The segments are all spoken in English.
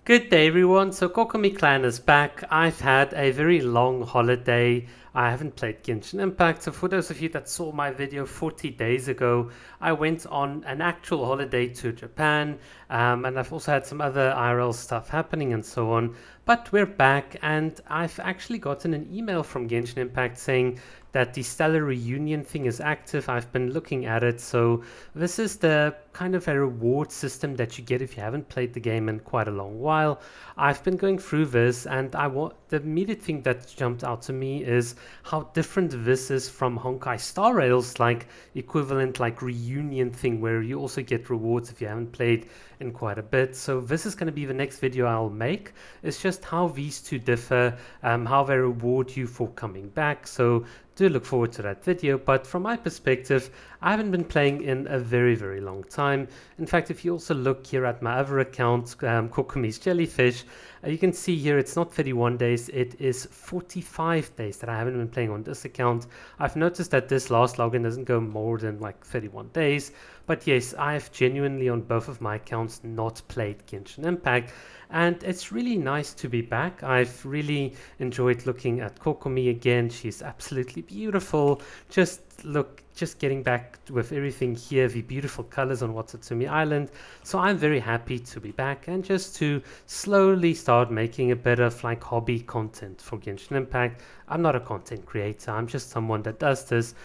Good day, everyone. So KokomiClan is back. I've had a very long holiday. I haven't played Genshin Impact. So for those of you that saw my video 40 days ago, I went on an actual holiday to Japan, and I've also had some other IRL stuff happening and so on. But we're back, and I've actually gotten an email from Genshin Impact saying that the Stellar Reunion thing is active. I've been looking at it. So this is the kind of a reward system that you get if you haven't played the game in quite a long while. I've been going through this, and the immediate thing that jumped out to me is how different this is from Honkai Star Rail's like equivalent like reunion thing where you also get rewards if you haven't played in quite a bit. So this is going to be the next video I'll make. It's just how these two differ, how they reward you for coming back. So do look forward to that video. But from my perspective, I haven't been playing in a very long time. In fact, if you also look here at my other account, Kokomi's Jellyfish, you can see here it's not 31 days, it is 45 days that I haven't been playing on this account. I've noticed that this last login doesn't go more than like 31 days. But yes, I've genuinely on both of my accounts not played Genshin Impact, and it's really nice to be back. I've really enjoyed looking at Kokomi again. She's absolutely beautiful. Just getting back with everything here, the beautiful colors on Watatsumi Island. So I'm very happy to be back and just to slowly start making a bit of like hobby content for Genshin Impact. I'm not a content creator, I'm just someone that does this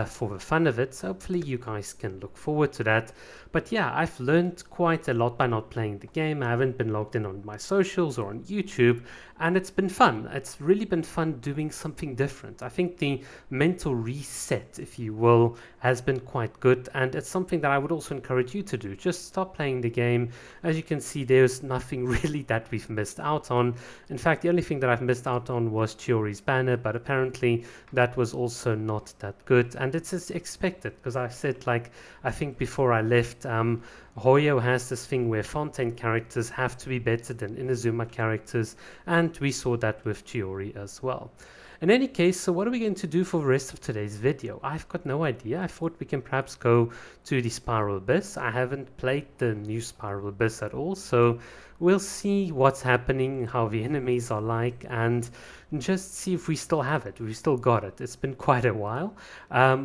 for the fun of it. So hopefully you guys can look forward to that. But yeah, I've learned quite a lot by not playing the game. I haven't been logged in on my socials or on YouTube, and it's been fun. It's really been fun doing something different. I think the mental reset, if you will, has been quite good, and it's something that I would also encourage you to do. Just stop playing the game. As you can see, there's nothing really that we've missed out on. In fact, the only thing that I've missed out on was Chiori's banner, but apparently that was also not that good, and it's as expected, because I said, like, I think before I left, Hoyo has this thing where Fontaine characters have to be better than Inazuma characters, and we saw that with Chiori as well. In any case, so what are we going to do for the rest of today's video? I've got no idea. I thought we can perhaps go to the Spiral Abyss. I haven't played the new Spiral Abyss at all, so we'll see what's happening, how the enemies are like, and just see if we still have it. We've still got it. It's been quite a while.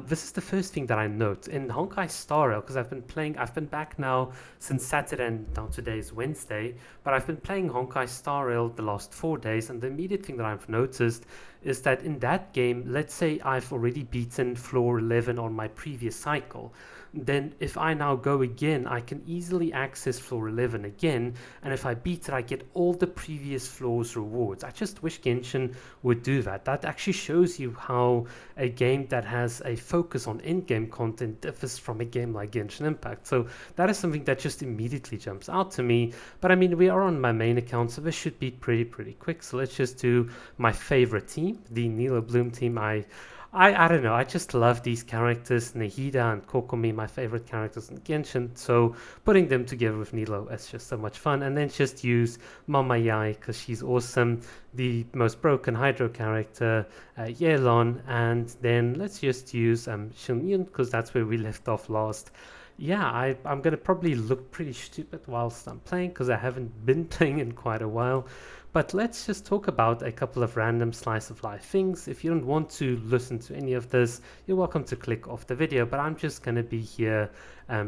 This is the first thing that I note in Honkai Star Rail, because I've been back now since Saturday, and now today is Wednesday, but I've been playing Honkai Star Rail the last 4 days, and the immediate thing that I've noticed is that in that game, let's say I've already beaten floor 11 on my previous cycle, then if I now go again, I can easily access floor 11 again, and if I beat it, I get all the previous floors rewards. I just wish Genshin would do that. That actually shows you how a game that has a focus on in-game content differs from a game like Genshin Impact. So that is something that just immediately jumps out to me. But I mean, we are on my main account, so this should be pretty quick. So let's just do my favorite team, the Nilo Bloom team. I don't know, I just love these characters, Nahida and Kokomi, my favorite characters in Genshin, so putting them together with Nilo is just so much fun. And then just use Mama Yai, because she's awesome, the most broken Hydro character, Yelan, and then let's just use Xinyun, because that's where we left off last. Yeah, I'm going to probably look pretty stupid whilst I'm playing, because I haven't been playing in quite a while. But let's just talk about a couple of random slice of life things. If you don't want to listen to any of this, you're welcome to click off the video, but I'm just going to be here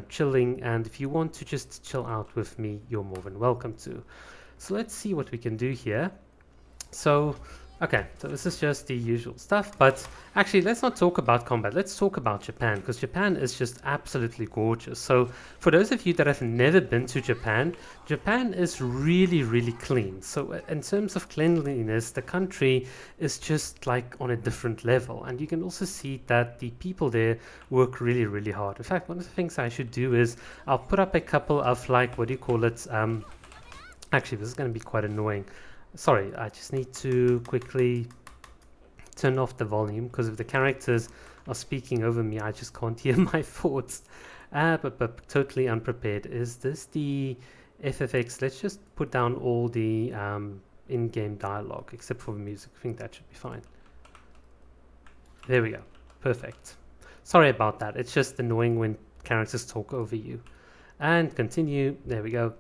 chilling, and if you want to just chill out with me, you're more than welcome to. So let's see what we can do here. So okay, so this is just the usual stuff, but actually let's not talk about combat. Let's talk about Japan, because Japan is just absolutely gorgeous. So for those of you that have never been to Japan, Japan is really clean. So in terms of cleanliness, the country is just like on a different level, and you can also see that the people there work really hard. In fact, one of the things I should do is I'll put up a couple of like, what do you call it, actually this is going to be quite annoying. Sorry, I just need to quickly turn off the volume, because if the characters are speaking over me, I just can't hear my thoughts. But totally unprepared. Is this the FFX? Let's just put down all the in-game dialogue, except for the music. I think that should be fine. There we go. Perfect. Sorry about that. It's just annoying when characters talk over you. And continue. There we go.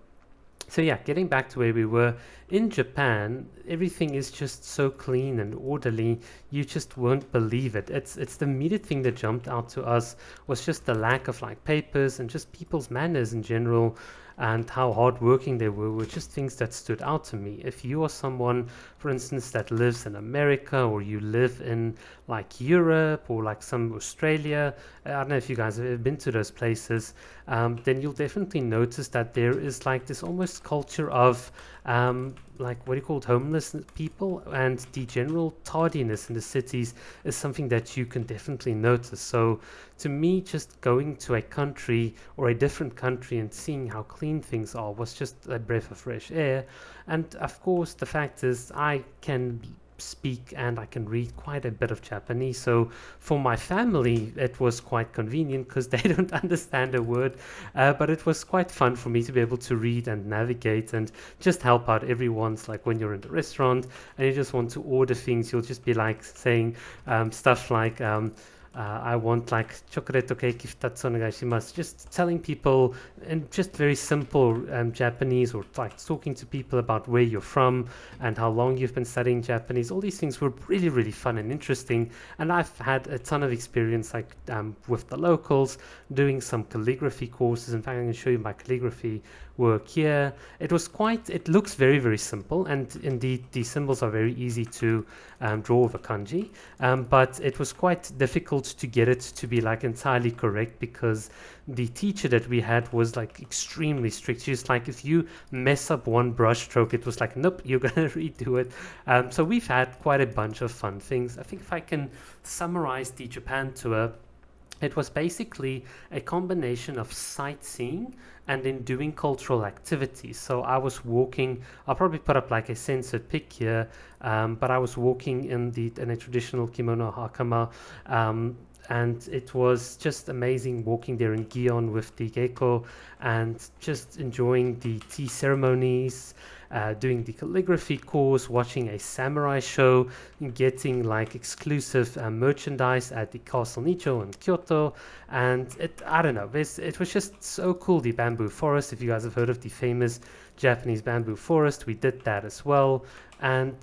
So yeah, getting back to where we were in Japan, everything is just so clean and orderly. You just won't believe it. It's the immediate thing that jumped out to us was just the lack of like papers and just people's manners in general, and how hardworking they were just things that stood out to me. If you are someone, for instance, that lives in America, or you live in like Europe or like some Australia, I don't know if you guys have ever been to those places, then you'll definitely notice that there is like this almost culture of like what do you call it, homeless people, and the general tardiness in the cities is something that you can definitely notice. So to me, just going to a country or a different country and seeing how clean things are was just a breath of fresh air. And of course, the fact is, I can speak and I can read quite a bit of Japanese. So for my family, it was quite convenient because they don't understand a word. But it was quite fun for me to be able to read and navigate and just help out everyone's, like when you're in the restaurant and you just want to order things, you'll just be like saying stuff like, I want like chocolate cake if that's onegaishimasu. Just telling people in just very simple Japanese, or like talking to people about where you're from and how long you've been studying Japanese. All these things were really, really fun and interesting. And I've had a ton of experience like with the locals doing some calligraphy courses. In fact, I'm going to show you my calligraphy work here. It looks very, very simple, and indeed the symbols are very easy to draw with a kanji, but it was quite difficult to get it to be like entirely correct, because the teacher that we had was like extremely strict. She's like, if you mess up one brush stroke, it was like, nope, you're gonna redo it. So we've had quite a bunch of fun things. I think if I can summarize the Japan tour, it was basically a combination of sightseeing and then doing cultural activities. So I was walking, I'll probably put up like a censored pic here, but I was walking in a traditional kimono hakama, and it was just amazing walking there in Gion with the Geiko and just enjoying the tea ceremonies, doing the calligraphy course, watching a samurai show, getting like exclusive merchandise at the Castle Nicho in Kyoto. And I don't know, it was just so cool. The bamboo forest, if you guys have heard of the famous Japanese bamboo forest, we did that as well. And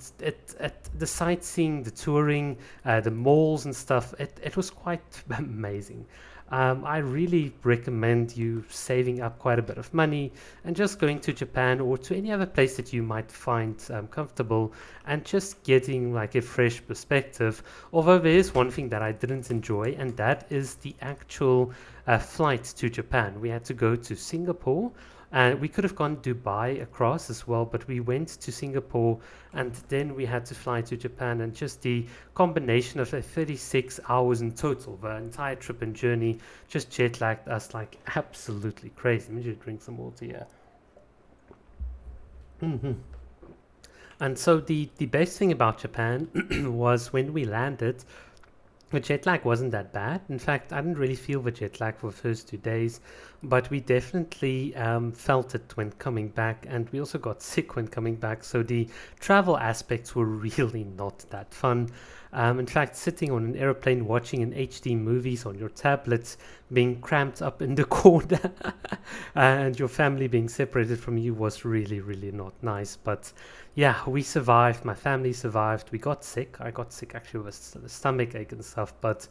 the sightseeing, the touring, the malls and stuff, it was quite amazing. I really recommend you saving up quite a bit of money and just going to Japan or to any other place that you might find comfortable, and just getting like a fresh perspective. Although there is one thing that I didn't enjoy, and that is the actual flight to Japan. We had to go to Singapore. And we could have gone Dubai across as well, but we went to Singapore and then we had to fly to Japan. And just the combination of 36 hours in total, the entire trip and journey, just jet lagged us like absolutely crazy. Let me just drink some water here. hmm And so the best thing about Japan was when we landed, the jet lag wasn't that bad. In fact, I didn't really feel the jet lag for the first 2 days, but we definitely felt it when coming back, and we also got sick when coming back. So the travel aspects were really not that fun. In fact, sitting on an airplane watching an HD movies on your tablets, being cramped up in the corner, and your family being separated from you was really, really not nice. But yeah, we survived. My family survived. We got sick. I got sick actually with the stomach ache and stuff, but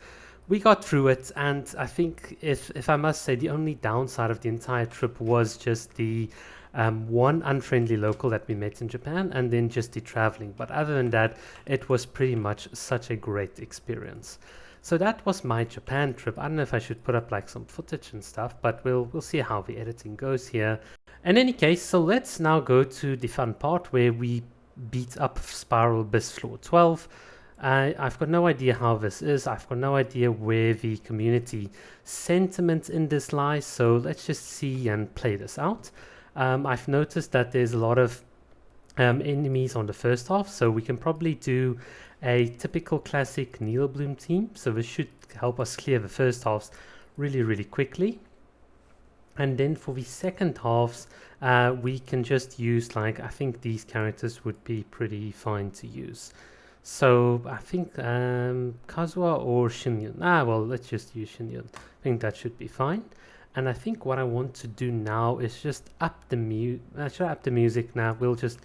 we got through it. And I think, if I must say, the only downside of the entire trip was just the one unfriendly local that we met in Japan, and then just the traveling. But other than that, it was pretty much such a great experience. So that was my Japan trip. I don't know if I should put up like some footage and stuff, but we'll see how the editing goes here. In any case, so let's now go to the fun part where we beat up Spiral Abyss Floor 12. I've got no idea how this is. I've got no idea where the community sentiment in this lies. So let's just see and play this out. I've noticed that there's a lot of enemies on the first half, so we can probably do a typical classic Needlebloom team. So this should help us clear the first halves really, really quickly. And then for the second halves, we can just use, like, I think these characters would be pretty fine to use. So I think Kazuha or Shinyun. Well, let's just use Shinyun. I think that should be fine. And I think what I want to do now is just up the music now. We'll just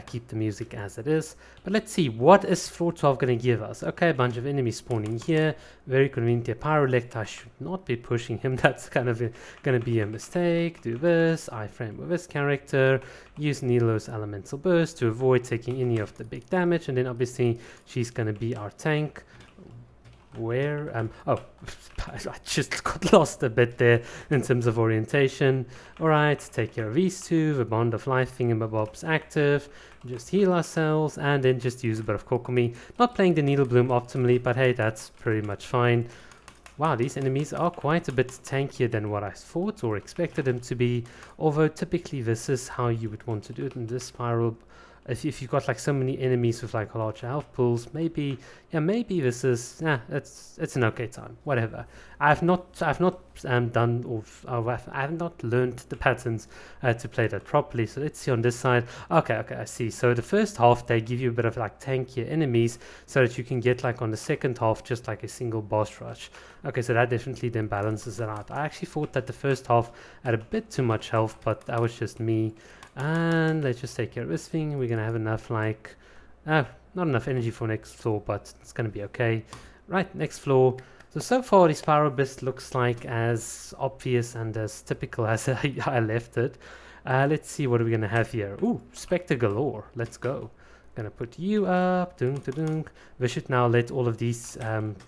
keep the music as it is. But let's see, what is floor 12 going to give us? Okay, a bunch of enemies spawning here. Very convenient. Pyrolect, I should not be pushing him. That's kind of going to be a mistake. Do this. Iframe with this character. Use Nilo's elemental burst to avoid taking any of the big damage. And then obviously she's going to be our tank. Where oh, I just got lost a bit there in terms of orientation. Alright, take care of these two. The Bond of Life thingamabob's active. Just heal ourselves and then just use a bit of Kokomi. Not playing the Needle Bloom optimally, but hey, that's pretty much fine. Wow, these enemies are quite a bit tankier than what I thought or expected them to be, although typically this is how you would want to do it in this spiral. If you've got like so many enemies with like large health pools, maybe this is it's an okay time. Whatever. I have not done or I have not learned the patterns to play that properly. So let's see on this side. Okay, I see. So the first half they give you a bit of like tankier enemies so that you can get like on the second half just like a single boss rush. Okay, so that definitely then balances it out. I actually thought that the first half had a bit too much health, but that was just me. And let's just take care of this thing. We're gonna have enough like not enough energy for next floor, but it's gonna be okay. Right, next floor. So far the Spiral Beast looks like as obvious and as typical as I left it. Let's see what are we gonna have here. Ooh, Spectre Galore. Let's go. Gonna put you up. We should now let all of these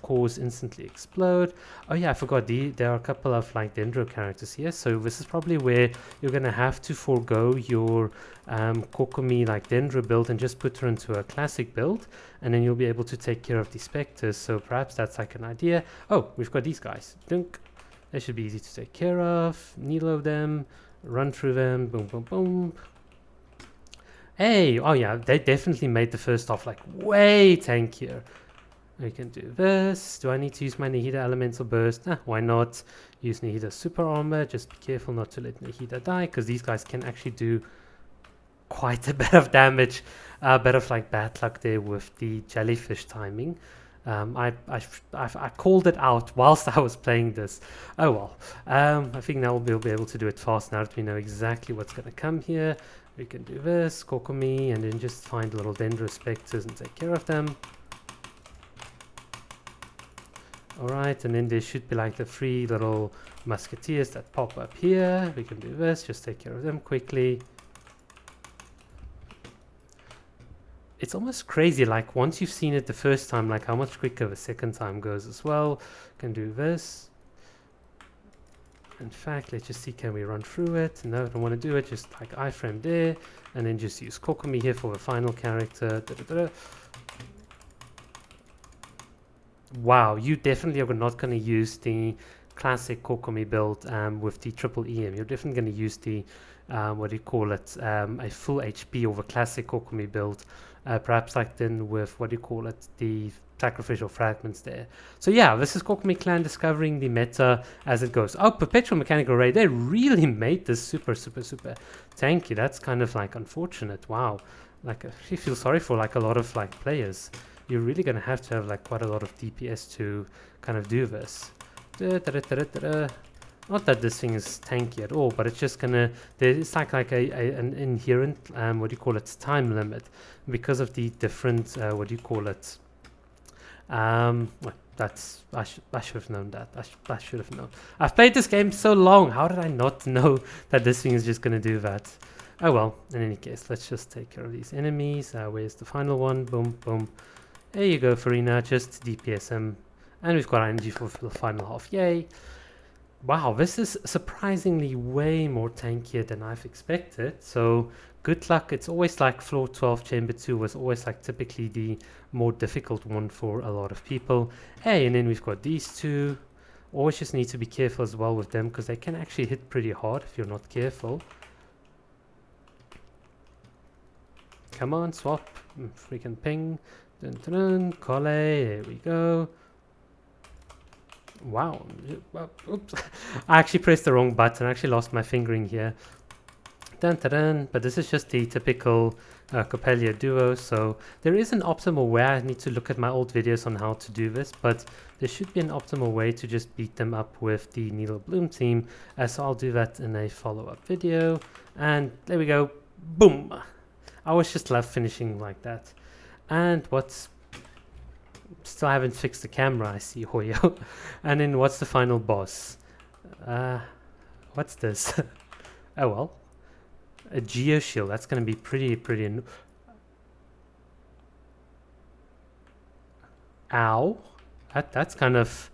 cores instantly explode. Oh yeah, I forgot there are a couple of like Dendro characters here, so this is probably where you're gonna have to forego your Kokomi like Dendro build and just put her into a classic build, and then you'll be able to take care of the specters. So perhaps that's like an idea. Oh, we've got these guys. They should be easy to take care of. Nilo them, run through them, boom boom boom. Hey, oh yeah, they definitely made the first half like way tankier. We can do this. Do I need to use my Nahida Elemental Burst? Why not? Use Nahida's Super Armor. Just be careful not to let Nahida die, because these guys can actually do quite a bit of damage. A bit of like bad luck there with the jellyfish timing. I called it out whilst I was playing this. Oh well. I think now we'll be able to do it fast now that we know exactly what's going to come here. We can do this, Kokomi, and then just find little Dendro Spectres and take care of them. Alright, and then there should be like the 3 little musketeers that pop up here. We can do this, just take care of them quickly. It's almost crazy, like once you've seen it the first time, like how much quicker the second time goes as well. Can do this. In fact, let's just see, can we run through it? No, I don't want to do it, just like iframe there, and then just use Kokomi here for the final character. Wow, you definitely are not going to use the classic Kokomi build with the triple EM. You're definitely going to use the, what do you call it, a full HP over classic Kokomi build. Perhaps like then with, what do you call it, the sacrificial fragments there. So yeah, this is KokomiClan discovering the meta as it goes. Oh, Perpetual Mechanical Ray, they really made this super tanky. That's kind of like unfortunate. Wow, like I feel sorry for like a lot of like players. You're really gonna have to have like quite a lot of DPS to kind of do this. Not that this thing is tanky at all, but it's just gonna, it's like an inherent what do you call it, time limit because of the different what do you call it, well, that's I should have known that. I should have known. I've played this game so long. How did I not know that this thing is just gonna do that? Oh well. In any case, let's just take care of these enemies. Where's the final one? Boom, boom. There you go, Farina. Just DPS him, and we've got energy for the final half. Yay! Wow, this is surprisingly way more tankier than I've expected. So good luck. It's always like floor 12 chamber 2 was always like typically the more difficult one for a lot of people. Hey, and then we've got these two. Always just need to be careful as well with them because they can actually hit pretty hard if you're not careful. Come on, swap. Freaking ping. Dun, dun, dun. Colle. There we go. Wow. Oops. I actually pressed the wrong button. I actually lost my fingering here. Dun, dun, dun. But this is just the typical Coppelia duo, so there is an optimal way. I need to look at my old videos on how to do this, but there should be an optimal way to just beat them up with the Needle Bloom team, so I'll do that in a follow-up video. And there we go, boom! I always just love finishing like that. And still haven't fixed the camera, I see, Hoyo. And then what's the final boss? What's this? Oh well. A Geo Shield, that's going to be pretty... Ow. That's kind of...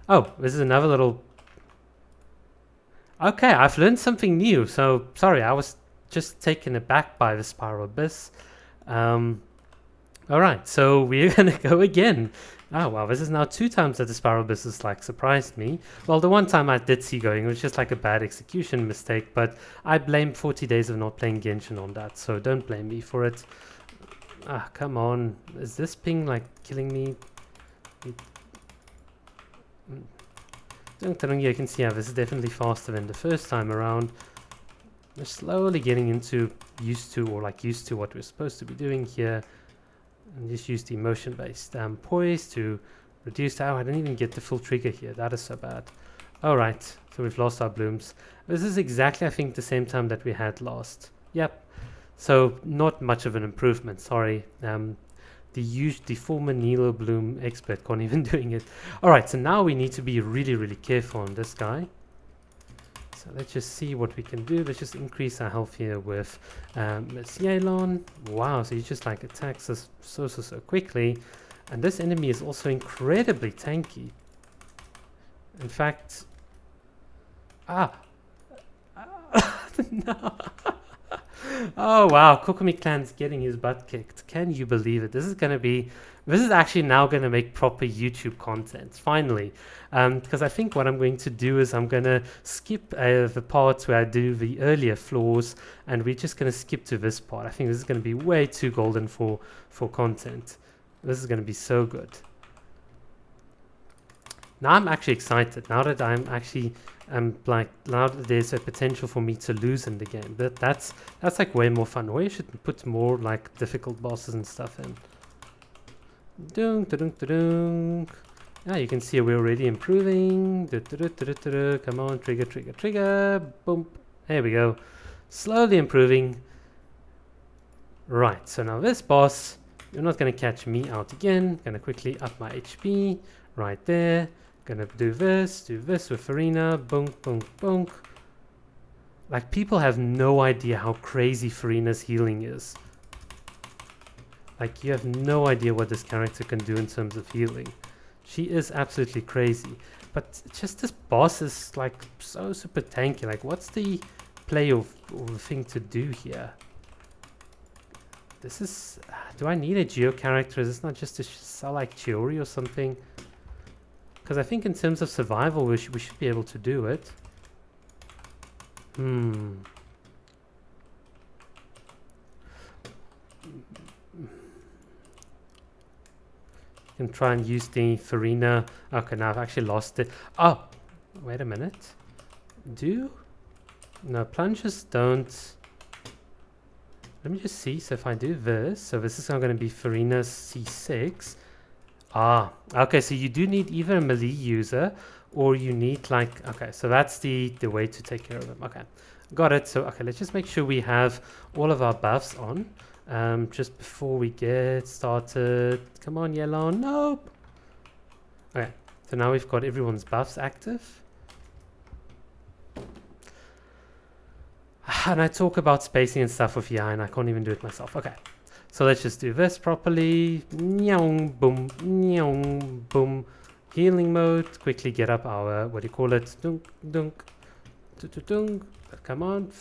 Oh, this is another little... Okay, I've learned something new, so sorry, I was just taken aback by the Spiral Abyss. Alright, so we're going to go again. Oh wow, this is now 2 times that the Spiral Abyss has like surprised me. Well, the one time I did see going, it was just like a bad execution mistake, but I blame 40 days of not playing Genshin on that, so don't blame me for it. Ah, come on. Is this ping like killing me? You can see how this is definitely faster than the first time around. We're slowly getting used to what we're supposed to be doing here. And just use the motion-based poise to reduce the... Oh, I didn't even get the full trigger here. That is so bad. Alright, so we've lost our blooms. This is exactly, I think, the same time that we had lost. Yep. So, not much of an improvement, sorry. The former Nilo Bloom expert can't even doing it. Alright, so now we need to be really careful on this guy. So let's just see what we can do. Let's just increase our health here with Miss Yelan. Wow, so he just like attacks us so quickly. And this enemy is also incredibly tanky. In fact... Ah! No! Oh wow, KokomiClan's getting his butt kicked. Can you believe it? This is actually now going to make proper YouTube content, finally. Because I think what I'm going to do is I'm going to skip the parts where I do the earlier floors, and we're just going to skip to this part. I think this is going to be way too golden for content. This is going to be so good. Now I'm actually excited. Now that I'm actually... now that there's a potential for me to lose in the game, that's like way more fun. Or you should put more like difficult bosses and stuff in. Yeah, you can see we're already improving. Come on, trigger, boom. There we go. Slowly improving. Right, so now this boss, you're not going to catch me out again. Going to quickly up my HP right there. Gonna do this with Farina, bonk. Like, people have no idea how crazy Farina's healing is. Like, you have no idea what this character can do in terms of healing. She is absolutely crazy. But just this boss is like so super tanky. Like, what's the play of the thing to do here? This is... do I need a Geo character? Is this not just to sell like Chiori or something? Because I think in terms of survival, we should be able to do it. You can try and use the Farina. Okay, now I've actually lost it. Oh, wait a minute. No, plunges don't. Let me just see. So if I do this, so this is now going to be Farina's C6. Ah, okay, so you do need either a melee user or you need like... Okay, so that's the way to take care of them. Okay, got it. So, okay, let's just make sure we have all of our buffs on just before we get started. Come on, Yelan. Nope. Okay, so now we've got everyone's buffs active. And I talk about spacing and stuff with Yai and I can't even do it myself. Okay. So let's just do this properly. Nyong, boom. Healing mode. Quickly get up our, what do you call it? Dunk. Come on.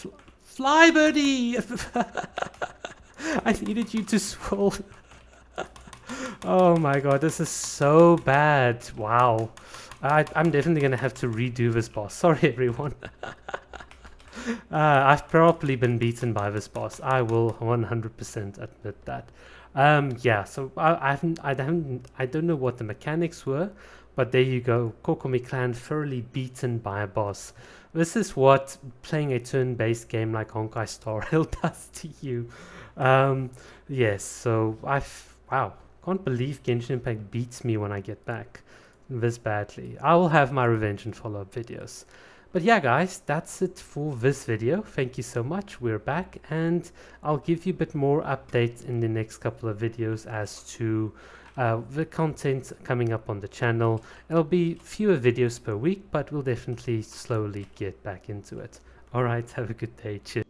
Fly, birdie! I needed you to swirl. Oh my god, this is so bad. Wow. I'm definitely going to have to redo this boss. Sorry, everyone. I've probably been beaten by this boss. I will 100% admit that. Yeah, so I don't know what the mechanics were, but there you go. KokomiClan thoroughly beaten by a boss. This is what playing a turn-based game like Honkai Star Rail does to you. Um, yes, so wow, can't believe Genshin Impact beats me when I get back this badly. I will have my revenge and follow-up videos. But yeah, guys, that's it for this video. Thank you so much. We're back, and I'll give you a bit more updates in the next couple of videos as to the content coming up on the channel. It'll be fewer videos per week, but we'll definitely slowly get back into it. All right, have a good day. Cheers.